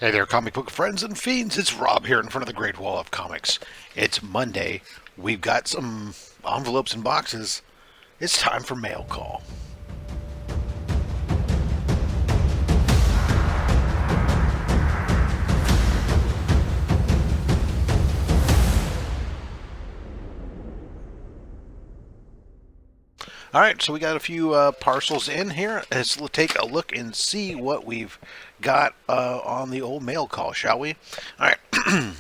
Hey there, comic book friends and fiends. It's Rob here in front of the Great Wall of Comics. It's Monday. We've got some envelopes and boxes. It's time for mail call. All right, so we got a few parcels in here. Let's take a look and see what we've got on the old mail call, shall we? All right,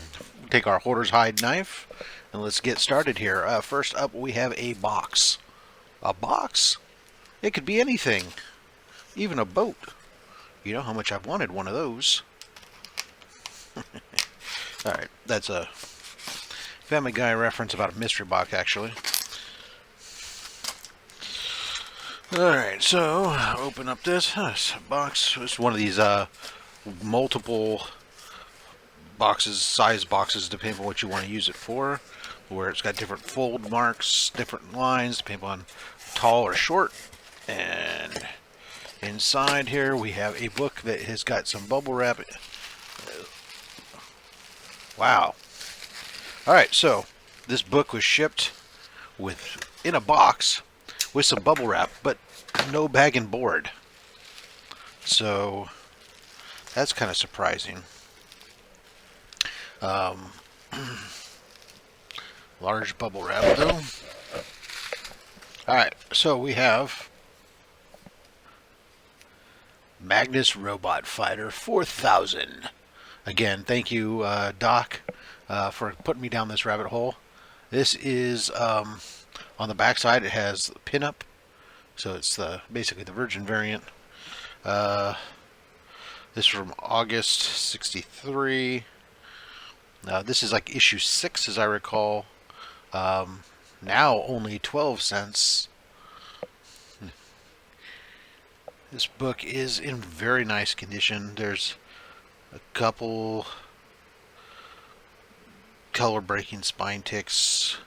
take our hoarder's hide knife and let's get started here. First up, we have a box. A box? It could be anything, even a boat. You know how much I've wanted one of those. All right, that's a Family Guy reference about a mystery box, actually. Alright, so open up this box. It's one of these multiple boxes, size boxes, depending on what you want to use it for. Where it's got different fold marks, different lines, depending on tall or short. And inside here we have a book that has got some bubble wrap. Wow. Alright, so this book was shipped in a box with some bubble wrap, but no bag and board. So that's kind of surprising. Large bubble wrap, though. Alright, so we have Magnus Robot Fighter 4000. Again, thank you, Doc, for putting me down this rabbit hole. This is on the backside. It has pinup, so it's basically the Virgin variant. This is from August '63. This is like issue 6, as I recall. Now only 12 cents. This book is in very nice condition. There's a couple color breaking spine ticks.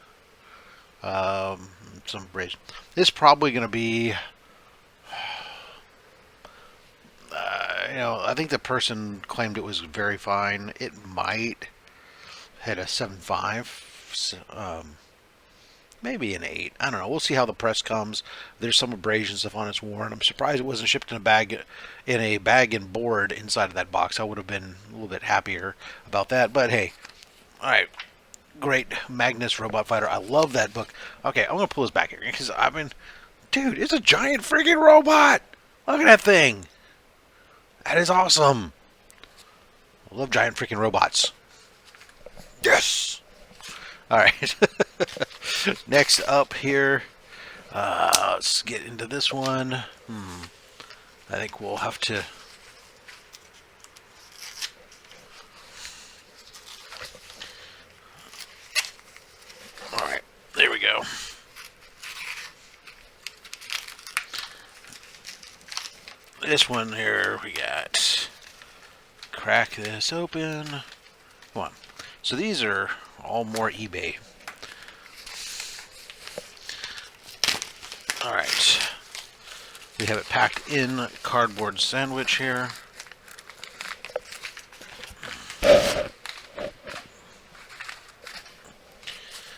Some abrasion. This is probably going to be, I think the person claimed it was very fine. It might hit a 7.5, maybe an 8. I don't know. We'll see how the press comes. There's some abrasion stuff on its worn. I'm surprised it wasn't shipped in a bag and board inside of that box. I would have been a little bit happier about that. But hey, all right. Great Magnus Robot Fighter. I love that book. Okay, I'm going to pull this back here because dude, it's a giant freaking robot. Look at that thing. That is awesome. I love giant freaking robots. Yes. All right. Next up here, let's get into this one. I think we'll have to. Alright, there we go. This one here, we got. Crack this open. Come on. So these are all more eBay. Alright. We have it packed in cardboard sandwich here.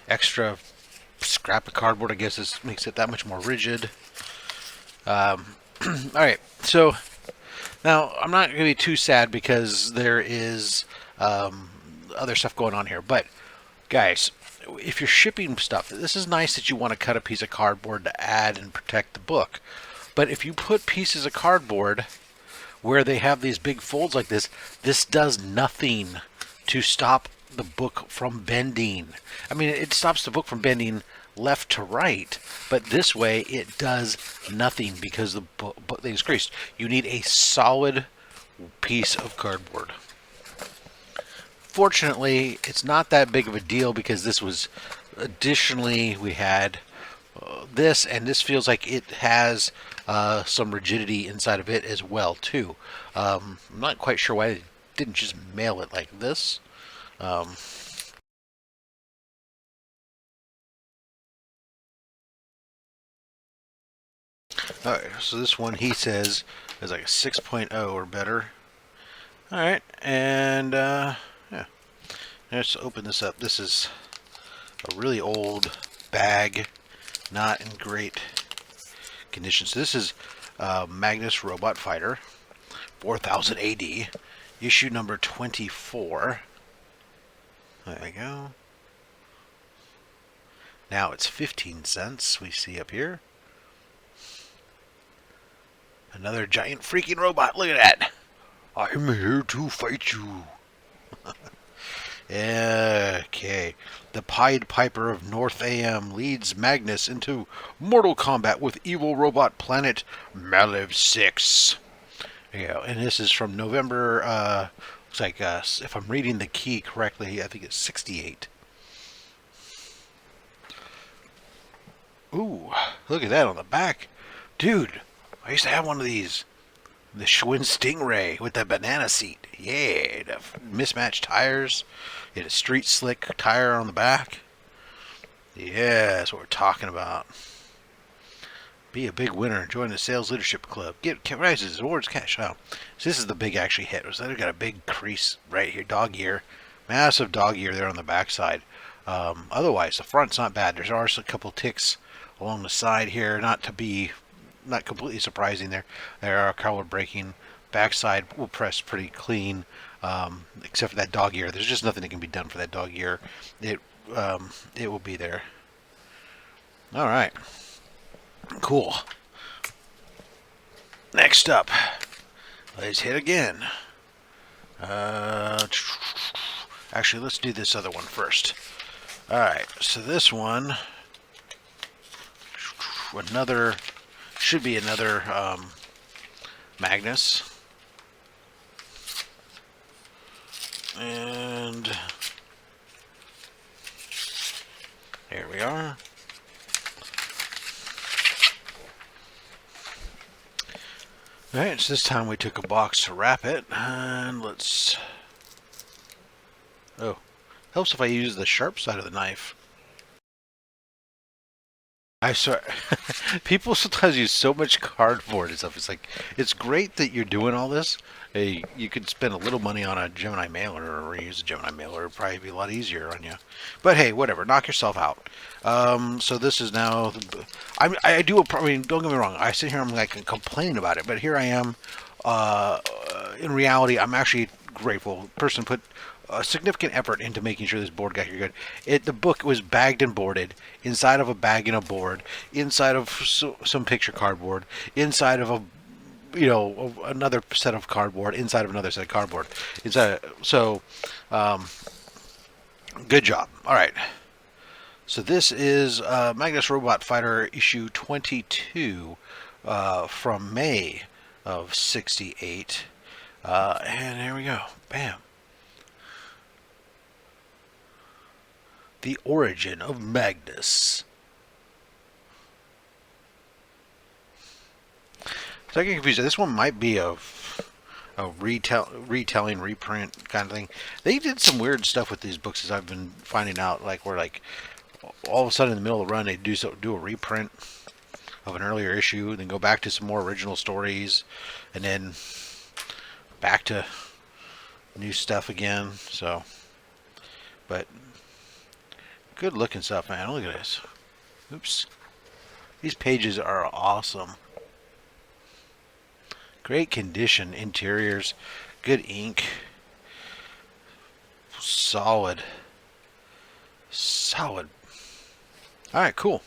Extra scrap of cardboard, I guess this makes it that much more rigid. Alright, so now I'm not going to be too sad because there is other stuff going on here. But guys, if you're shipping stuff, this is nice that you want to cut a piece of cardboard to add and protect the book. But if you put pieces of cardboard where they have these big folds like this does nothing to stop the book from bending. I mean, it stops the book from bending left to right, but this way it does nothing because the book is creased. You need a solid piece of cardboard. Fortunately, it's not that big of a deal because this was additionally we had this, and this feels like it has some rigidity inside of it as well too. I'm not quite sure why they didn't just mail it like this. Alright, so this one he says is like a 6.0 or better. All right, and yeah, let's open this up. This is a really old bag, not in great condition. So this is Magnus Robot Fighter, 4000 AD, issue number 24. There we go. Now it's 15 cents, we see up here. Another giant freaking robot. Look at that. I'm here to fight you. Okay. The Pied Piper of North AM leads Magnus into mortal combat with evil robot planet Malev 6. Yeah, and this is from November, looks like, if I'm reading the key correctly, I think it's 68. Ooh, look at that on the back. Dude, I used to have one of these. The Schwinn Stingray with the banana seat. Yeah, the mismatched tires. It had a street slick tire on the back. Yeah, that's what we're talking about. Be a big winner. Join the sales leadership club. Get prizes, awards, cash. Oh, so this is the big actually hit. So they've got a big crease right here, dog ear, massive dog ear there on the backside. Otherwise, the front's not bad. There's also a couple ticks along the side here, not completely surprising there. There are color braking. Backside will press pretty clean, except for that dog ear. There's just nothing that can be done for that dog ear. It will be there. All right. Cool. Next up, let's hit again. Actually, let's do this other one first. All right. So this one, should be another Magnus. And here we are. Alright, so this time we took a box to wrap it, and let's... Oh, helps if I use the sharp side of the knife. I swear, people sometimes use so much cardboard and stuff. It's like, it's great that you're doing all this. Hey, you could spend a little money on a Gemini mailer or reuse a Gemini mailer. It'd probably be a lot easier on you. But hey, whatever. Knock yourself out. So this is now... I mean, don't get me wrong. I sit here and I'm like complain about it. But here I am. In reality, I'm actually grateful. The person put a significant effort into making sure this board got here good. The book was bagged and boarded inside of a bag and a board, inside of some picture cardboard, inside of another set of cardboard, inside of another set of cardboard. Good job. All right. So this is Magnus Robot Fighter issue 22 from May of 68. And here we go. Bam. The origin of Magnus. So I get confused. This one might be a retelling, reprint kind of thing. They did some weird stuff with these books, as I've been finding out. Like where, like, all of a sudden in the middle of the run, they do a reprint of an earlier issue, then go back to some more original stories, and then back to new stuff again. So, but good looking stuff, man. Look at this. Oops. These pages are awesome. Great condition interiors, good ink, solid. All right, cool.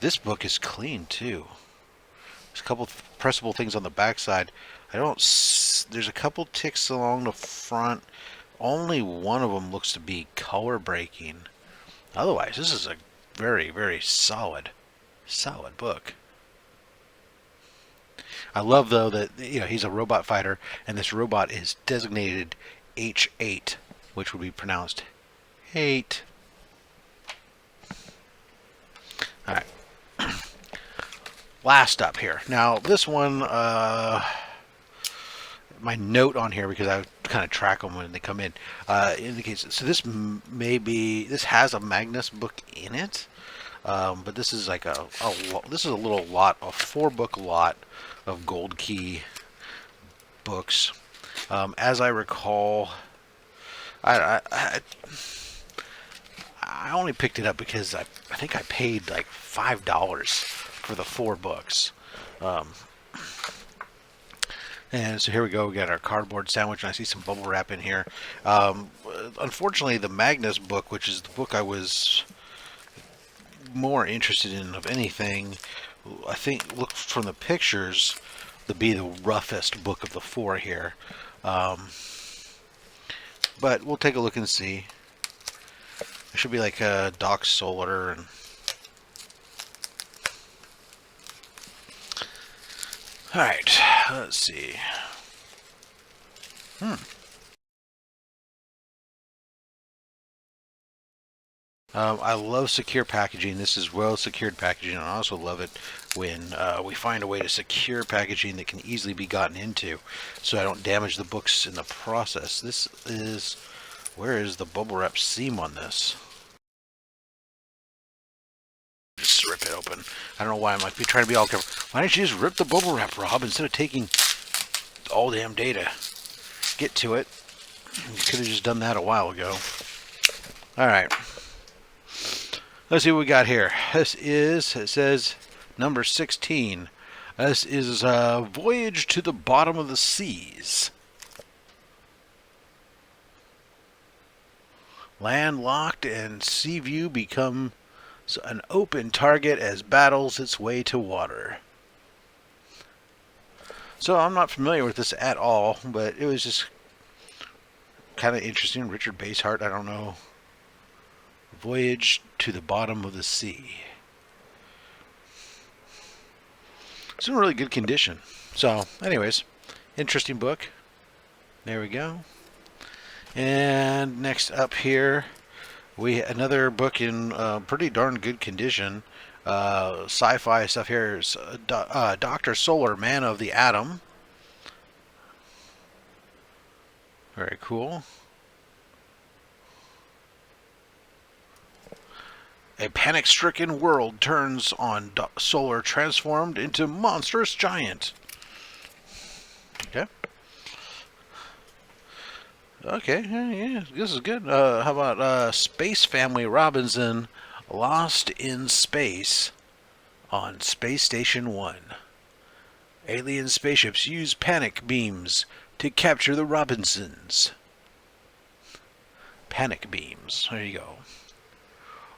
This book is clean too. There's a couple pressable things on the backside. There's a couple ticks along the front. Only one of them looks to be color breaking. Otherwise, this is a very, very solid book. I love, though, that he's a robot fighter, and this robot is designated H8, which would be pronounced hate. All right. Last up here. Now, this one, my note on here, because I kind of track them when they come in, indicates. So this has a Magnus book in it, but this is like this is a little lot, a 4-book lot of Gold Key books. As I recall, I, I I only picked it up because I think I paid like $5 for the 4 books. Um, and so here we go. We got our cardboard sandwich, and I see some bubble wrap in here. Unfortunately, the Magnus book, which is the book I was more interested in of anything, I think look from the pictures to be the roughest book of the 4 here. But we'll take a look and see. It should be like a Doc Solar and alright, let's see. I love secure packaging. This is well secured packaging. I also love it when we find a way to secure packaging that can easily be gotten into so I don't damage the books in the process. This is, where is the bubble wrap seam on this? Just rip it open. I don't know why I might be trying to be all careful. Why don't you just rip the bubble wrap, Rob, instead of taking all damn day to get to it? You could have just done that a while ago. Alright. Let's see what we got here. This is, it says, number 16. This is Voyage to the Bottom of the Seas. Landlocked and sea view become an open target as battles its way to water. So I'm not familiar with this at all, but it was just kind of interesting. Richard Basehart, I don't know. Voyage to the Bottom of the Sea. It's in really good condition. So, anyways, interesting book. There we go. And next up here, another book in pretty darn good condition. Sci-fi stuff here is Dr. Solar, Man of the Atom. Very cool. A panic-stricken world turns on Solar, transformed into monstrous giant. Okay. Okay, yeah, this is good. How about Space Family Robinson, Lost in Space on Space Station 1. Alien spaceships use panic beams to capture the Robinsons. Panic beams. There you go.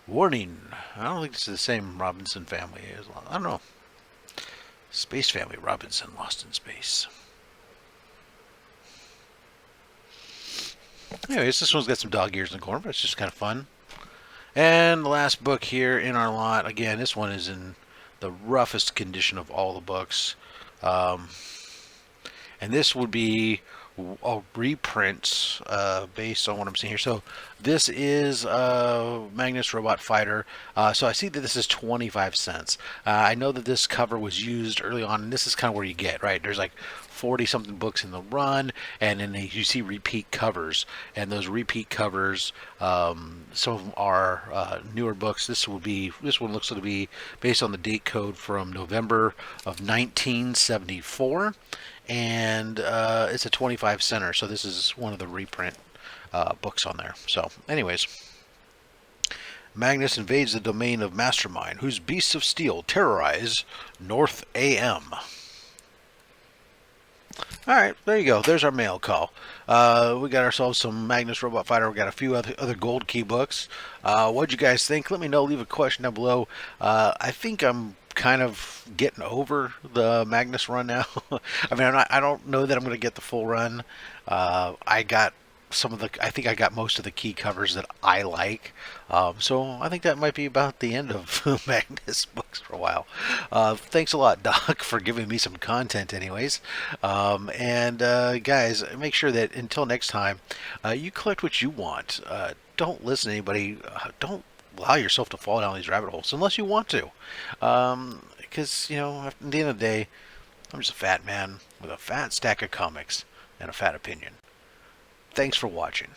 Warning. I don't think this is the same Robinson family. I don't know. Space Family Robinson, Lost in Space. Anyways, this one's got some dog ears in the corner, but it's just kind of fun. And the last book here in our lot, again, this one is in the roughest condition of all the books. And this would be a reprint based on what I'm seeing here. So this is Magnus Robot Fighter. So I see that this is 25 cents. I know that this cover was used early on, and this is kind of where you get, right? There's like 40 something books in the run, and then you see repeat covers, and those repeat covers, some of them are newer books. This one looks to be based on the date code from November of 1974, and it's a 25 center. So this is one of the reprint books on there. So anyways, Magnus invades the domain of Mastermind, whose beasts of steel terrorize North AM. Alright, there you go. There's our mail call. We got ourselves some Magnus Robot Fighter. We got a few other gold key books. What'd you guys think? Let me know. Leave a question down below. I think I'm kind of getting over the Magnus run now. I mean, I don't know that I'm going to get the full run. I think I got most of the key covers that I like. So I think that might be about the end of Magnus books for a while. Thanks a lot, Doc, for giving me some content anyways. Guys, make sure that until next time, you collect what you want. Don't listen to anybody. Don't allow yourself to fall down these rabbit holes unless you want to. Because, at the end of the day, I'm just a fat man with a fat stack of comics and a fat opinion. Thanks for watching.